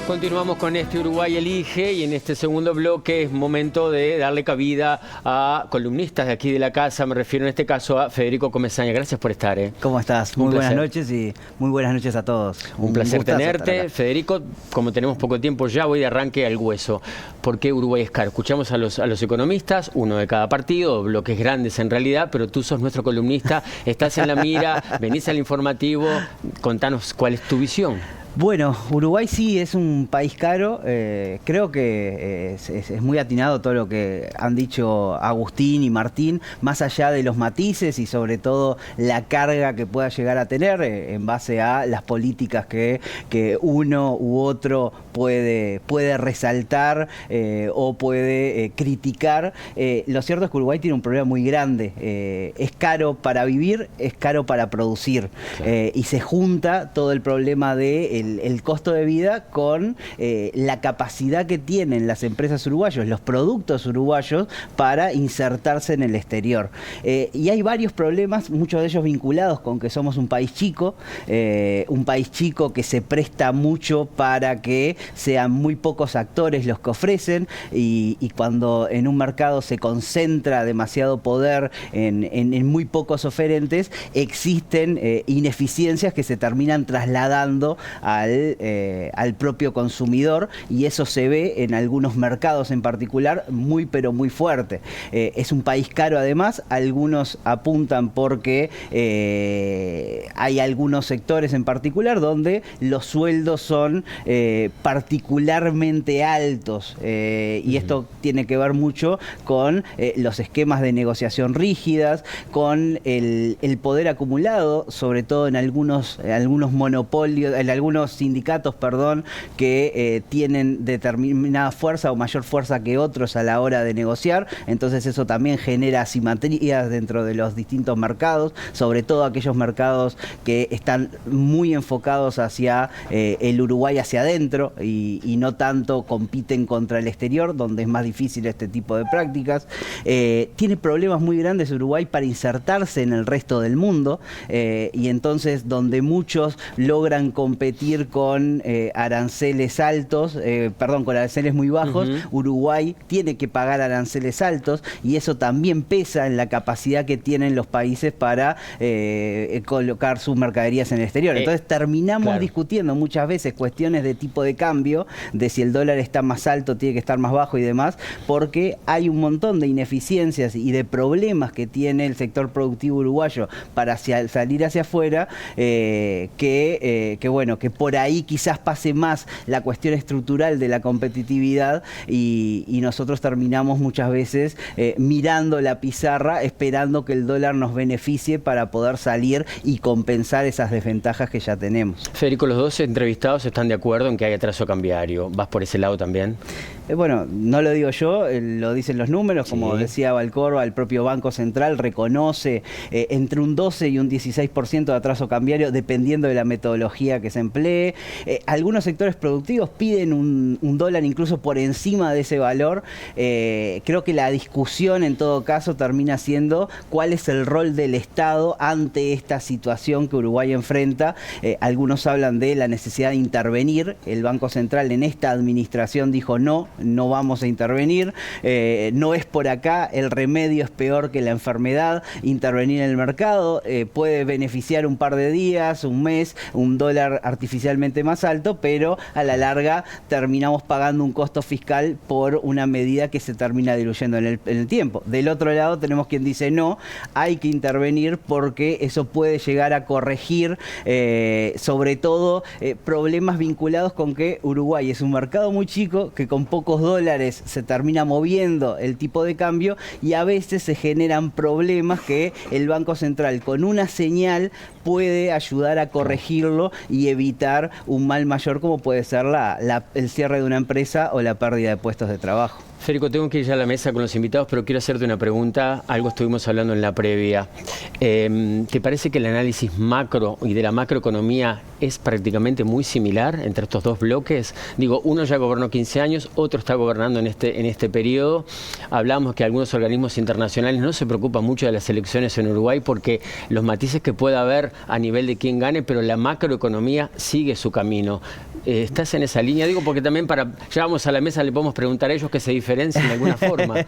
Continuamos con este Uruguay Elige y en este segundo bloque es momento de darle cabida a columnistas de aquí de la casa. Me refiero en este caso a Federico Comesaña. Gracias por estar. ¿Cómo estás? Muy buenas noches y muy buenas noches a todos. Un placer tenerte. Federico, como tenemos poco tiempo ya, voy de arranque al hueso. ¿Por qué Uruguay es caro? Escuchamos a los economistas, uno de cada partido, bloques grandes en realidad, pero tú sos nuestro columnista, estás en la mira, venís al informativo, contanos cuál es tu visión. Bueno, Uruguay sí es un país caro. Creo que es muy atinado todo lo que han dicho Agustín y Martín, más allá de los matices y sobre todo la carga que pueda llegar a tener en base a las políticas que uno u otro puede resaltar o puede criticar. Lo cierto es que Uruguay tiene un problema muy grande. Es caro para vivir, es caro para producir. Claro. Y se junta todo el problema de el costo de vida con la capacidad que tienen las empresas uruguayas, los productos uruguayos para insertarse en el exterior. Y hay varios problemas, muchos de ellos vinculados con que somos un país chico que se presta mucho para que sean muy pocos actores los que ofrecen y cuando en un mercado se concentra demasiado poder en muy pocos oferentes, existen ineficiencias que se terminan trasladando al propio consumidor y eso se ve en algunos mercados en particular pero muy fuerte. Es un país caro además, algunos apuntan porque hay algunos sectores en particular donde los sueldos son particularmente altos y esto tiene que ver mucho con los esquemas de negociación rígidas, con el poder acumulado, sobre todo en algunos monopolios, en algunos sindicatos, que tienen determinada fuerza o mayor fuerza que otros a la hora de negociar. Entonces eso también genera asimetrías dentro de los distintos mercados, sobre todo aquellos mercados que están muy enfocados hacia el Uruguay hacia adentro y no tanto compiten contra el exterior, donde es más difícil este tipo de prácticas. Tiene problemas muy grandes Uruguay para insertarse en el resto del mundo y entonces donde muchos logran competir con aranceles altos, con aranceles muy bajos, Uruguay tiene que pagar aranceles altos y eso también pesa en la capacidad que tienen los países para colocar sus mercaderías en el exterior. Entonces terminamos discutiendo muchas veces cuestiones de tipo de cambio, de si el dólar está más alto, tiene que estar más bajo y demás, porque hay un montón de ineficiencias y de problemas que tiene el sector productivo uruguayo para salir hacia afuera, que por ahí quizás pase más la cuestión estructural de la competitividad y nosotros terminamos muchas veces mirando la pizarra, esperando que el dólar nos beneficie para poder salir y compensar esas desventajas que ya tenemos. Federico, los dos entrevistados están de acuerdo en que hay atraso cambiario. ¿Vas por ese lado también? Bueno, no lo digo yo, lo dicen los números, como decía Valcorba, el propio Banco Central reconoce entre un 12 y un 16% de atraso cambiario, dependiendo de la metodología que se emplee. Algunos sectores productivos piden un dólar incluso por encima de ese valor. Creo que la discusión en todo caso termina siendo cuál es el rol del Estado ante esta situación que Uruguay enfrenta. Algunos hablan de la necesidad de intervenir. El Banco Central en esta administración dijo no vamos a intervenir, no es por acá, el remedio es peor que la enfermedad, intervenir en el mercado puede beneficiar un par de días, un mes, un dólar artificialmente más alto, pero a la larga terminamos pagando un costo fiscal por una medida que se termina diluyendo en el tiempo. Del otro lado tenemos quien dice no, hay que intervenir porque eso puede llegar a corregir sobre todo problemas vinculados con que Uruguay es un mercado muy chico, que con pocos dólares se termina moviendo el tipo de cambio y a veces se generan problemas que el Banco Central con una señal puede ayudar a corregirlo y evitar un mal mayor como puede ser el cierre de una empresa o la pérdida de puestos de trabajo. Federico, tengo que ir ya a la mesa con los invitados, pero quiero hacerte una pregunta. Algo estuvimos hablando en la previa. ¿Te parece que el análisis macro y de la macroeconomía es prácticamente muy similar entre estos dos bloques? Digo, uno ya gobernó 15 años, otro está gobernando en este periodo. Hablamos que algunos organismos internacionales no se preocupan mucho de las elecciones en Uruguay porque los matices que pueda haber a nivel de quién gane, pero la macroeconomía sigue su camino. ¿Estás en esa línea? Digo, porque también ya vamos a la mesa, le podemos preguntar a ellos que se diferencien de alguna forma.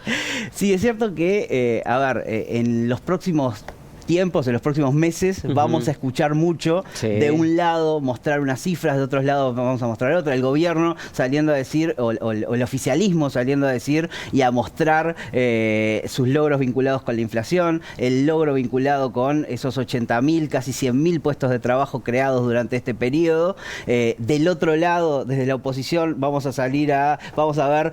Sí, es cierto que, en los próximos tiempos, en los próximos meses, vamos a escuchar mucho. De un lado mostrar unas cifras, de otros lados vamos a mostrar otra. El gobierno saliendo a decir, o el oficialismo saliendo a decir y a mostrar sus logros vinculados con la inflación, el logro vinculado con esos 80.000, casi 100.000 puestos de trabajo creados durante este periodo. Del otro lado, desde la oposición, vamos a ver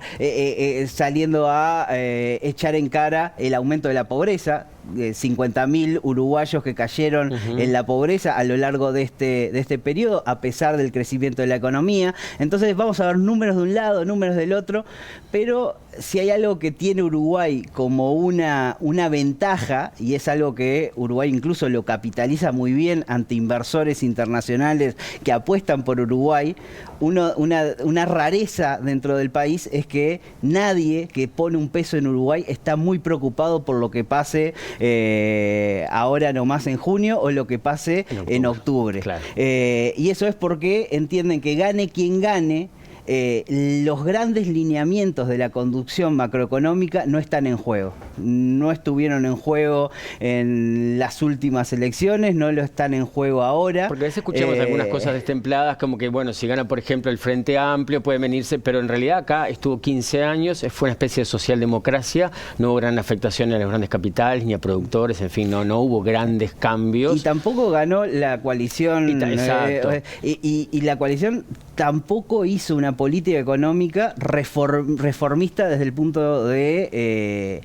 saliendo a echar en cara el aumento de la pobreza. 50.000 uruguayos que cayeron en la pobreza a lo largo de este periodo, a pesar del crecimiento de la economía. Entonces vamos a ver números de un lado, números del otro, pero si hay algo que tiene Uruguay como una ventaja, y es algo que Uruguay incluso lo capitaliza muy bien ante inversores internacionales que apuestan por Uruguay, una rareza dentro del país es que nadie que pone un peso en Uruguay está muy preocupado por lo que pase ahora nomás en junio o lo que pase en octubre. Claro. Y eso es porque entienden que gane quien gane, los grandes lineamientos de la conducción macroeconómica no están en juego. No estuvieron en juego en las últimas elecciones, no lo están en juego ahora. Porque a veces escuchamos algunas cosas destempladas, como que, bueno, si gana, por ejemplo, el Frente Amplio, puede venirse, pero en realidad acá estuvo 15 años, fue una especie de socialdemocracia, no hubo gran afectación a los grandes capitales, ni a productores, en fin, no hubo grandes cambios. Y tampoco ganó la coalición. Exacto. Y la coalición tampoco hizo una política económica reformista desde el punto de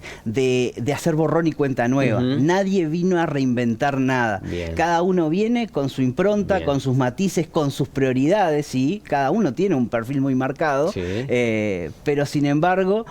hacer borrón y cuenta nueva. Nadie vino a reinventar nada. Bien. Cada uno viene con su impronta, bien, con sus matices, con sus prioridades, y cada uno tiene un perfil muy marcado, sí, pero sin embargo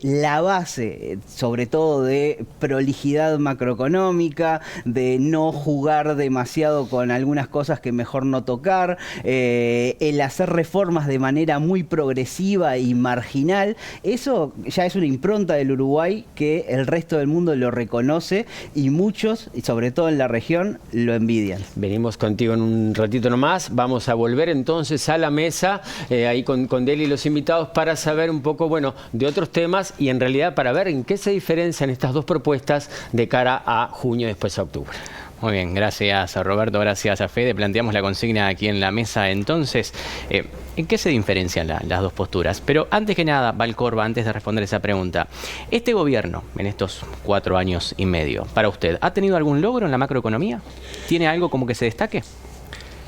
la base, sobre todo de prolijidad macroeconómica, de no jugar demasiado con algunas cosas que mejor no tocar, el hacer reformas de manera muy progresiva y marginal, eso ya es una impronta del Uruguay que el resto del mundo lo reconoce y muchos, y sobre todo en la región, lo envidian. Venimos contigo en un ratito nomás, vamos a volver entonces a la mesa, ahí con Deli y los invitados, para saber un poco, bueno, de otros temas y en realidad para ver en qué se diferencian estas dos propuestas de cara a junio y después a octubre. Muy bien, gracias a Roberto, gracias a Fede. Planteamos la consigna aquí en la mesa. Entonces, ¿en qué se diferencian las dos posturas? Pero antes que nada, Valcorba, antes de responder esa pregunta, ¿este gobierno, en estos 4 años y medio, para usted, ha tenido algún logro en la macroeconomía? ¿Tiene algo como que se destaque?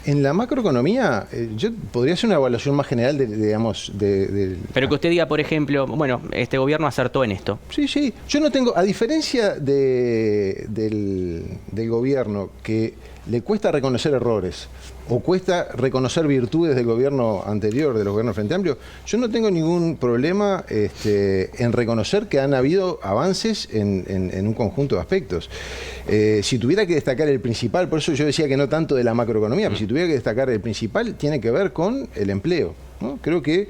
En la macroeconomía, yo podría hacer una evaluación más general Pero que usted diga, por ejemplo, bueno, este gobierno acertó en esto. Sí, sí. Yo no tengo, a diferencia del gobierno que le cuesta reconocer errores o cuesta reconocer virtudes del gobierno anterior, de los gobiernos Frente Amplio, yo no tengo ningún problema en reconocer que han habido avances en un conjunto de aspectos. Si tuviera que destacar el principal, por eso yo decía que no tanto de la macroeconomía, pero si tuviera que destacar el principal, tiene que ver con el empleo, ¿no? Creo que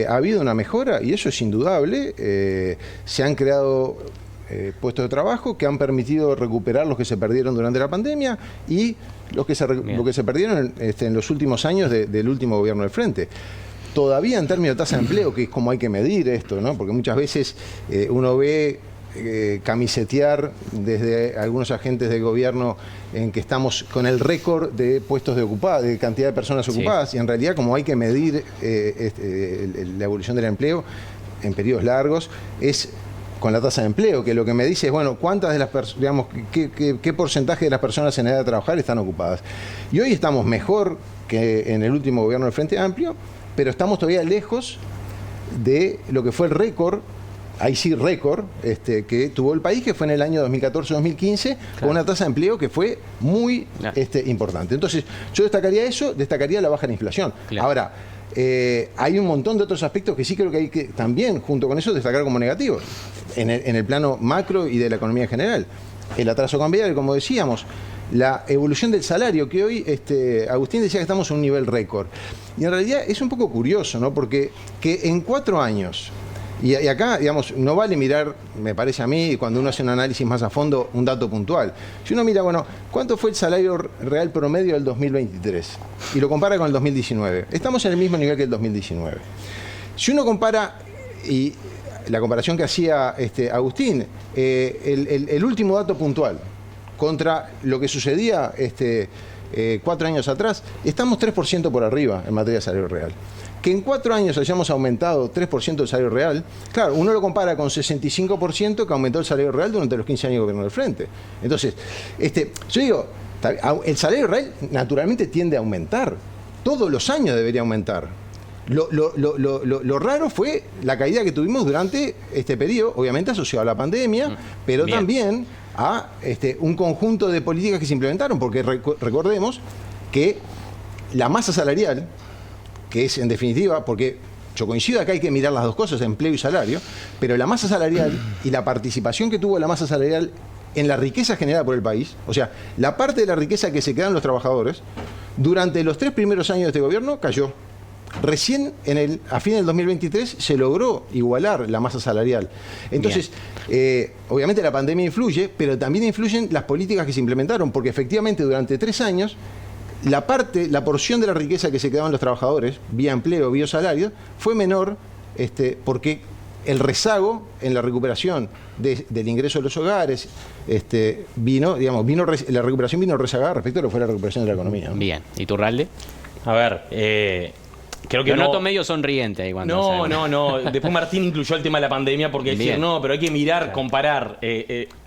ha habido una mejora y eso es indudable. Se han creado puestos de trabajo que han permitido recuperar los que se perdieron durante la pandemia y lo que se perdieron en los últimos años del último gobierno del Frente. Todavía en términos de tasa de empleo, que es como hay que medir esto, ¿no? Porque muchas veces uno ve camisetear desde algunos agentes del gobierno en que estamos con el récord de puestos de cantidad de personas ocupadas, sí, y en realidad como hay que medir la evolución del empleo en periodos largos es con la tasa de empleo, que lo que me dice es, bueno, cuántas de las personas, digamos, qué porcentaje de las personas en edad de trabajar están ocupadas. Y hoy estamos mejor que en el último gobierno del Frente Amplio, pero estamos todavía lejos de lo que fue el récord, ahí sí récord, que tuvo el país, que fue en el año 2014-2015, claro, con una tasa de empleo que fue muy importante. Entonces, yo destacaría eso, destacaría la baja en inflación. Claro. Ahora, hay un montón de otros aspectos que sí creo que hay que también, junto con eso, destacar como negativos, en el plano macro y de la economía en general. El atraso cambiario, como decíamos, la evolución del salario, que hoy Agustín decía que estamos a un nivel récord. Y en realidad es un poco curioso, ¿no? Porque que en 4 años, y acá, digamos, no vale mirar, me parece a mí, cuando uno hace un análisis más a fondo, un dato puntual. Si uno mira, bueno, ¿cuánto fue el salario real promedio del 2023? Y lo compara con el 2019. Estamos en el mismo nivel que el 2019. Si uno compara, y la comparación que hacía Agustín, el último dato puntual contra lo que sucedía 4 años atrás, estamos 3% por arriba en materia de salario real. Que en 4 años hayamos aumentado 3% el salario real, claro, uno lo compara con 65% que aumentó el salario real durante los 15 años de gobierno del Frente. Entonces, yo digo, el salario real naturalmente tiende a aumentar. Todos los años debería aumentar. Lo raro fue la caída que tuvimos durante este periodo, obviamente asociado a la pandemia, pero también a un conjunto de políticas que se implementaron, porque recordemos que la masa salarial, que es en definitiva, porque yo coincido acá hay que mirar las dos cosas, empleo y salario, pero la masa salarial y la participación que tuvo la masa salarial en la riqueza generada por el país, o sea, la parte de la riqueza que se quedan los trabajadores, durante los 3 primeros años de este gobierno cayó. Recién a fin del 2023 se logró igualar la masa salarial. Entonces, obviamente la pandemia influye, pero también influyen las políticas que se implementaron, porque efectivamente durante 3 años la porción de la riqueza que se quedaban los trabajadores, vía empleo, vía salario, fue menor, porque el rezago en la recuperación del ingreso de los hogares la recuperación vino rezagada respecto a lo que fue la recuperación de la economía, ¿no? Bien. ¿Y tú, Ralde? A ver, creo que Lo noto medio sonriente ahí cuando No. Después Martín incluyó el tema de la pandemia porque decía, no, pero hay que mirar, comparar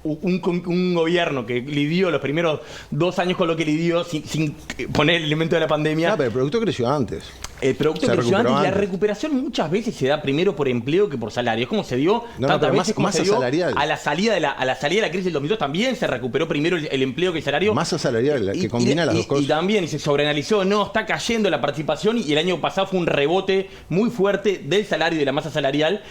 un gobierno que lidió los primeros 2 años con lo que lidió sin poner el elemento de la pandemia. No, pero el producto creció antes. El producto creció antes y la recuperación muchas veces se da primero por empleo que por salario. Es como se dio tantas veces como se dio salarial. A la salida de la crisis del 2002 también se recuperó primero el empleo que el salario. Masa salarial, que combina las dos cosas. Y también se sobreanalizó, está cayendo la participación y el año pasado fue un rebote muy fuerte del salario y de la masa salarial.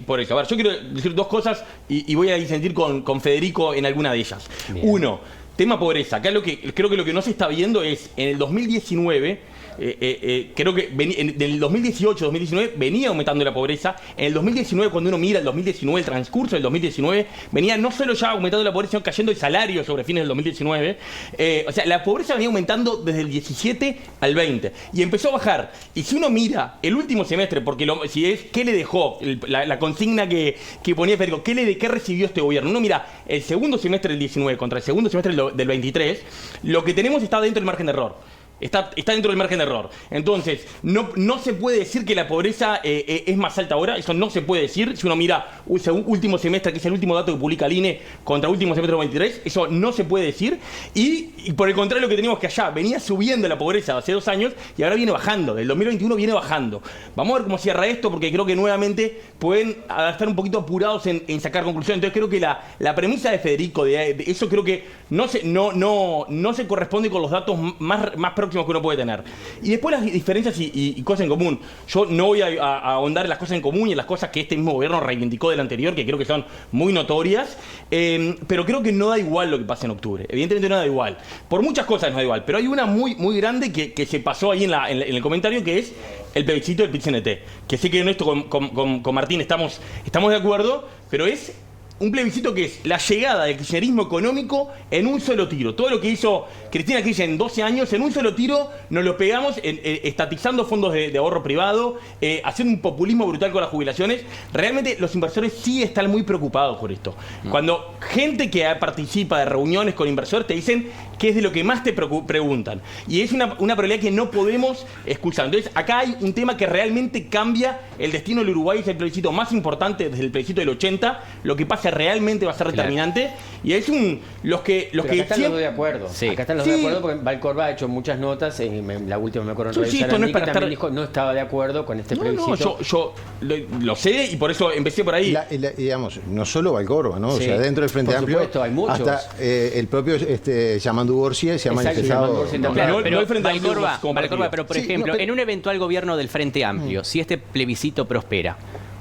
Por eso, a ver, yo quiero decir 2 cosas y voy a disentir con Federico en alguna de ellas. Bien. 1, tema pobreza. Acá creo que lo que no se está viendo es en el 2019. Creo que en el 2018-2019 venía aumentando la pobreza. En el 2019, cuando uno mira el 2019, el transcurso del 2019, venía no solo ya aumentando la pobreza, sino cayendo el salario sobre fines del 2019. O sea, la pobreza venía aumentando desde el 17 al 20 y empezó a bajar. Y si uno mira el último semestre, porque si es qué le dejó la consigna que ponía Federico, qué recibió este gobierno, uno mira el segundo semestre del 19 contra el segundo semestre del 23, lo que tenemos está dentro del margen de error. Está dentro del margen de error. Entonces, no se puede decir que la pobreza es más alta ahora. Eso no se puede decir. Si uno mira último semestre, que es el último dato que publica el INE, contra último semestre del 23, eso no se puede decir. Y por el contrario, lo que tenemos que allá venía subiendo la pobreza hace 2 años y ahora viene bajando. Del 2021 viene bajando. Vamos a ver cómo cierra esto, porque creo que nuevamente pueden estar un poquito apurados en sacar conclusiones. Entonces, creo que la premisa de Federico, de eso creo que no se corresponde con los datos más próximos que uno puede tener. Y después las diferencias y cosas en común. Yo no voy a ahondar en las cosas en común y en las cosas que este mismo gobierno reivindicó del anterior, que creo que son muy notorias, pero creo que no da igual lo que pasa en octubre. Evidentemente no da igual. Por muchas cosas no da igual, pero hay una muy, muy grande que se pasó ahí en el comentario, que es el plebiscito del PIT-CNT. Que sé que en esto con Martín estamos de acuerdo, pero es un plebiscito que es la llegada del kirchnerismo económico en un solo tiro. Todo lo que hizo Cristina Kirchner en 12 años, en un solo tiro nos lo pegamos estatizando fondos de ahorro privado, haciendo un populismo brutal con las jubilaciones. Realmente los inversores sí están muy preocupados por esto. Cuando gente que participa de reuniones con inversores te dicen qué es de lo que más te preguntan. Y es una probabilidad que no podemos escuchar. Entonces acá hay un tema que realmente cambia el destino del Uruguay. Es el plebiscito más importante desde el plebiscito del 80. Lo que pasa realmente va a ser determinante. Y es los que Pero acá están los dos de acuerdo. Sí. Acá están los dos de acuerdo porque Valcorba ha hecho muchas notas. La última me acuerdo en Yo Radio insisto, Sarandí, no es para que también estar- dijo no estaba de acuerdo con este No, plebiscito. yo lo sé y por eso empecé por ahí. Digamos, no solo Valcorba, ¿no? Sí, O sea, dentro del Frente por Amplio, supuesto, hay muchos. hasta el propio Yamandu Gorcia se ha Exacto, manifestado. Yamandu Gorcia también. Claro, No, pero no el Frente Amplio Valcorba, como partido. Valcorba, pero por Sí, ejemplo, no, pero- en un eventual gobierno del Frente Amplio, si este plebiscito prospera,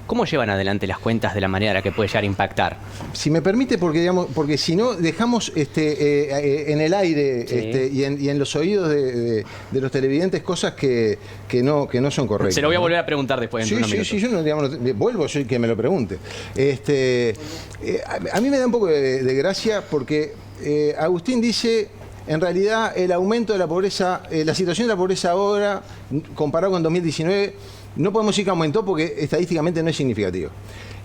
¿cómo llevan adelante las cuentas de la manera que puede llegar a impactar? Si me permite, porque si no dejamos en el aire Sí. y en los oídos de los televidentes cosas que no son correctas. Se lo voy a ¿no? volver a preguntar después. Sí, en unos sí, minutos. sí, yo no, digamos, vuelvo yo que me lo pregunte. A mí me da un poco de gracia porque Agustín dice, en realidad el aumento de la pobreza, la situación de la pobreza ahora, comparado con 2019, no podemos decir que aumentó porque estadísticamente no es significativo.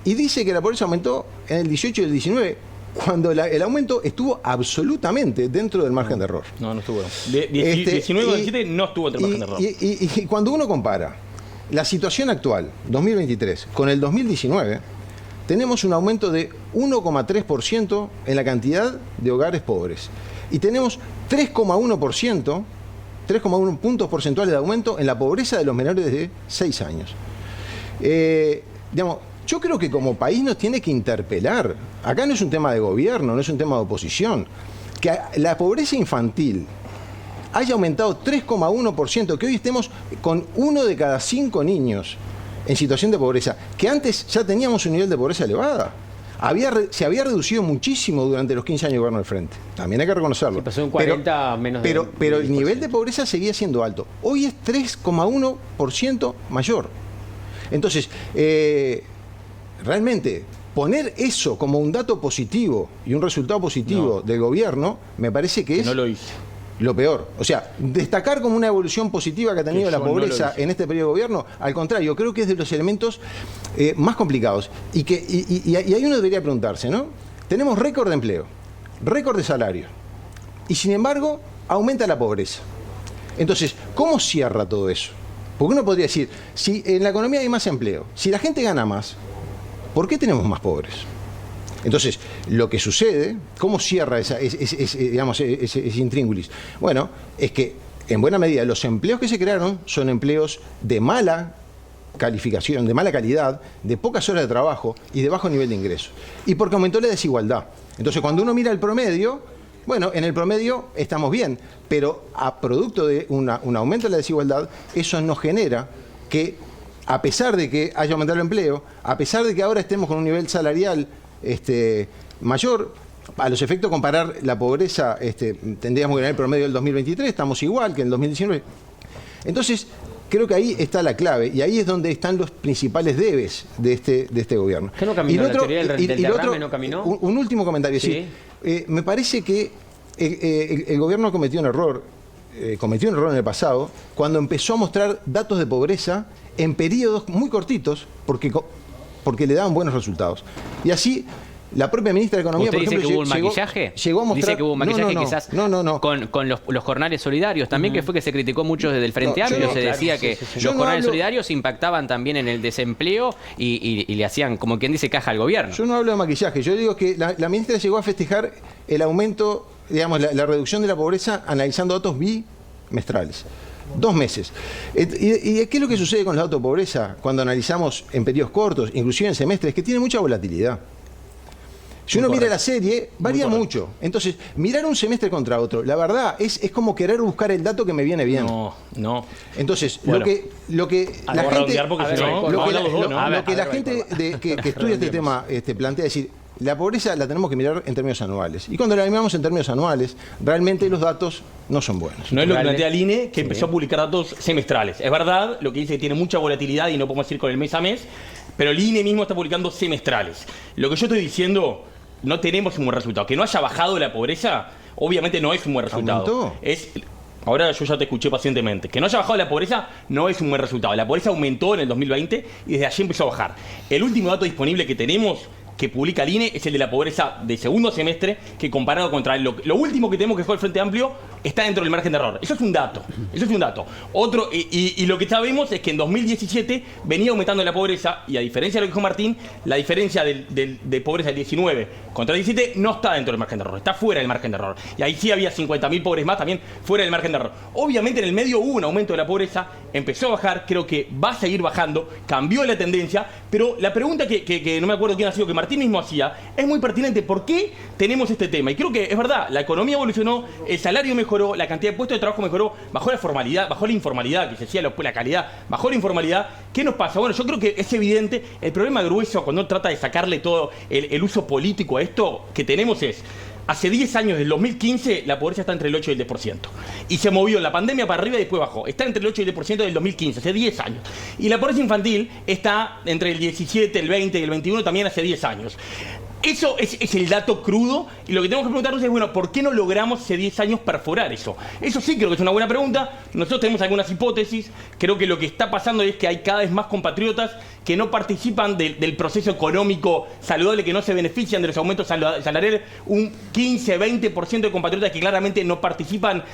Y dice que la pobreza aumentó en el 18 y el 19, cuando el aumento estuvo absolutamente dentro del margen de error. No estuvo. 19 o 17 no estuvo entre el margen de error. Y cuando uno compara la situación actual, 2023, con el 2019, tenemos un aumento de 1,3% en la cantidad de hogares pobres. Y tenemos 3,1%, 3,1 puntos porcentuales de aumento en la pobreza de los menores de 6 años. Digamos, yo creo que como país nos tiene que interpelar. Acá no es un tema de gobierno, no es un tema de oposición. Que la pobreza infantil haya aumentado 3,1%, que hoy estemos con 1 de cada 5 niños en situación de pobreza, que antes ya teníamos un nivel de pobreza elevada. Se había reducido muchísimo durante los 15 años de gobierno del Frente. También hay que reconocerlo. Sí, pasó de un 40 a menos de pero el 10%. nivel de pobreza seguía siendo alto. Hoy es 3,1% mayor. Entonces, realmente, poner eso como un dato positivo y un resultado positivo del gobierno, me parece que es No lo hice. lo peor. O sea, destacar como una evolución positiva que ha tenido Que la yo no lo pobreza hice. en este periodo de gobierno, al contrario, creo que es de los elementos más complicados. Y ahí uno debería preguntarse, ¿no? Tenemos récord de empleo, récord de salario, y sin embargo, aumenta la pobreza. Entonces, ¿cómo cierra todo eso? Porque uno podría decir, si en la economía hay más empleo, si la gente gana más, ¿por qué tenemos más pobres? Entonces, lo que sucede, ¿cómo cierra ese intríngulis? Bueno, es que en buena medida los empleos que se crearon son empleos de mala calificación, de mala calidad, de pocas horas de trabajo y de bajo nivel de ingreso. Y porque aumentó la desigualdad. Entonces, cuando uno mira el promedio, bueno, en el promedio estamos bien, pero a producto de un aumento de la desigualdad, eso nos genera que, a pesar de que haya aumentado el empleo, a pesar de que ahora estemos con un nivel salarial mayor, a los efectos de comparar la pobreza, tendríamos que ganar el promedio del 2023, estamos igual que en el 2019. Entonces, creo que ahí está la clave y ahí es donde están los principales debes de este gobierno. ¿Qué no caminó? ¿La teoría del derrame no caminó? Un último comentario, sí. Me parece que el gobierno cometió un error en el pasado cuando empezó a mostrar datos de pobreza en periodos muy cortitos porque le daban buenos resultados. Y así, la propia ministra de Economía, ¿Usted por dice ejemplo, que hubo un maquillaje? llegó a mostrar... Dice que hubo un maquillaje no, quizás no. con los jornales solidarios también, que fue que se criticó mucho desde el Frente No, yo Amplio. no, Se claro, decía sí, que sí, sí. los Yo no jornales hablo- solidarios impactaban también en el desempleo y le hacían, como quien dice, caja al gobierno. Yo no hablo de maquillaje, yo digo que la ministra llegó a festejar el aumento, digamos, la reducción de la pobreza analizando datos bimestrales. 2 meses. ¿Y qué es lo que sucede con los datos de pobreza cuando analizamos en periodos cortos, inclusive en semestres? Que tiene mucha volatilidad. Si uno mira la serie, varía mucho. Entonces, mirar un semestre contra otro, la verdad, es como querer buscar el dato que me viene bien. No. Entonces, Bueno. lo que la Vamos a gente, redondear porque si no, lo no que la, hablamos dos, ¿no? lo que la gente que estudia este tema plantea es decir, la pobreza la tenemos que mirar en términos anuales. Y cuando la miramos en términos anuales, realmente los datos no son buenos. No es lo que Realmente- plantea el INE, que empezó a publicar datos semestrales. Es verdad, lo que dice que tiene mucha volatilidad y no podemos ir con el mes a mes, pero el INE mismo está publicando semestrales. Lo que yo estoy diciendo, no tenemos un buen resultado. Que no haya bajado la pobreza, obviamente no es un buen resultado. ¿Aumentó? Ahora yo ya te escuché pacientemente. Que no haya bajado la pobreza no es un buen resultado. La pobreza aumentó en el 2020 y desde allí empezó a bajar. El último dato disponible que tenemos que publica el INE es el de la pobreza de segundo semestre, que comparado contra lo último que tenemos, que fue el Frente Amplio, está dentro del margen de error. Eso es un dato. Eso es un dato. Otro, y lo que sabemos es que en 2017 venía aumentando la pobreza, y a diferencia de lo que dijo Martín, la diferencia de pobreza del 19 contra el 17 no está dentro del margen de error, está fuera del margen de error. Y ahí sí había 50.000 pobres más también fuera del margen de error. Obviamente en el medio hubo un aumento de la pobreza, empezó a bajar, creo que va a seguir bajando, cambió la tendencia, pero la pregunta que no me acuerdo quién ha sido, que Martín mismo hacía, es muy pertinente. ¿Por qué tenemos este tema? Y creo que es verdad, la economía evolucionó, el salario mejoró, la cantidad de puestos de trabajo mejoró, bajó la formalidad, bajó la informalidad, que se decía la calidad, bajó la informalidad. ¿Qué nos pasa? Bueno, yo creo que es evidente, el problema grueso cuando uno trata de sacarle todo el uso político a esto que tenemos es: hace 10 años, del 2015, la pobreza está entre el 8 y el 10%. Y se movió en la pandemia para arriba y después bajó. Está entre el 8 y el 10% del 2015, hace 10 años. Y la pobreza infantil está entre el 17, el 20 y el 21, también hace 10 años. Eso es el dato crudo, y lo que tenemos que preguntarnos es, bueno, ¿por qué no logramos hace 10 años perforar eso? Eso sí creo que es una buena pregunta. Nosotros tenemos algunas hipótesis. Creo que lo que está pasando es que hay cada vez más compatriotas que no participan del proceso económico saludable, que no se benefician de los aumentos salariales. Un 15-20% de compatriotas que claramente no participan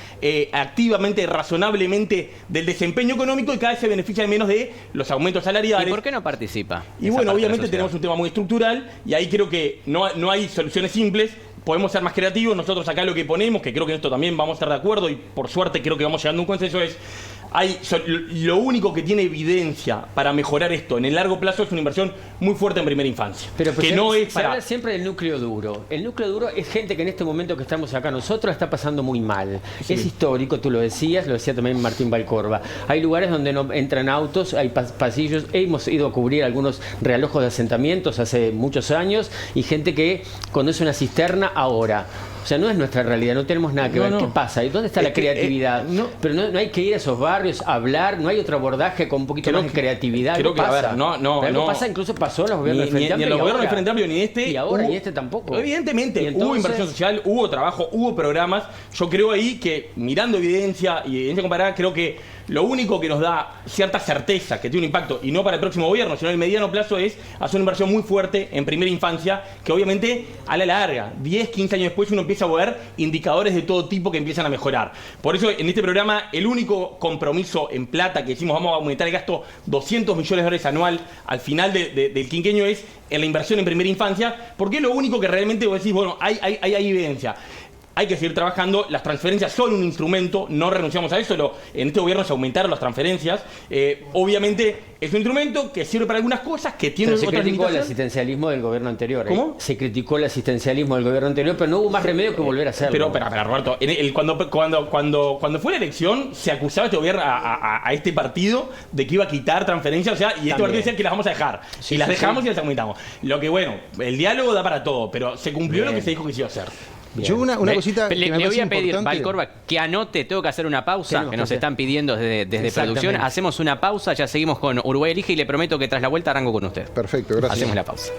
activamente, razonablemente del desempeño económico, y cada vez se benefician menos de los aumentos salariales. ¿Y por qué no participa? Y bueno, obviamente tenemos un tema muy estructural, y ahí creo que no hay soluciones simples. Podemos ser más creativos. Nosotros acá lo que ponemos, que creo que en esto también vamos a estar de acuerdo, y por suerte creo que vamos llegando a un consenso, es: lo único que tiene evidencia para mejorar esto en el largo plazo es una inversión muy fuerte en primera infancia. Pero pues que no es se habla siempre del núcleo duro. El núcleo duro es gente que en este momento que estamos acá nosotros está pasando muy mal. Sí. Es histórico, tú lo decías, lo decía también Martín Valcorba. Hay lugares donde no entran autos, hay pasillos. Hemos ido a cubrir algunos realojos de asentamientos hace muchos años, y gente que conoce una cisterna ahora. O sea, no es nuestra realidad, no tenemos nada que ver. ¿Qué pasa? ¿Y dónde está la creatividad? Pero no hay que ir a esos barrios a hablar, no hay otro abordaje con un poquito más de creatividad. Creo que pasa. A ver, Algo pasa, incluso pasó en los gobiernos del Frente Amplio. Ni en los gobiernos del Frente Amplio, ni en este. Y ahora, y este tampoco. Evidentemente, entonces, hubo inversión social, hubo trabajo, hubo programas. Yo creo ahí que, mirando evidencia y evidencia comparada, creo que lo único que nos da cierta certeza que tiene un impacto, y no para el próximo gobierno, sino en el mediano plazo, es hacer una inversión muy fuerte en primera infancia, que obviamente a la larga, 10, 15 años después, uno empieza a ver indicadores de todo tipo que empiezan a mejorar. Por eso, en este programa, el único compromiso en plata que decimos vamos a aumentar el gasto 200 millones de dólares anual al final del quinquenio es en la inversión en primera infancia, porque es lo único que realmente vos decís, bueno, hay evidencia. Hay que seguir trabajando, las transferencias son un instrumento, no renunciamos a eso, en este gobierno se aumentaron las transferencias, obviamente es un instrumento que sirve para algunas cosas, que tiene otras limitaciones. Se criticó el asistencialismo del gobierno anterior. ¿Cómo? Se criticó el asistencialismo del gobierno anterior, pero no hubo más remedio que volver a hacerlo. Pero Roberto, cuando fue la elección, se acusaba a este gobierno, a este partido, de que iba a quitar transferencias, o sea, y este partido decía que las vamos a dejar. Sí, y las dejamos y las aumentamos. Lo que, bueno, el diálogo da para todo, pero se cumplió lo que se dijo que se iba a hacer. Bien. Yo una cosita que le voy a pedir, Valcorba, que anote, tengo que hacer una pausa, que nos están pidiendo desde producción. Hacemos una pausa, ya seguimos con Uruguay Elige, y le prometo que tras la vuelta arranco con usted. Perfecto, gracias. Hacemos la pausa.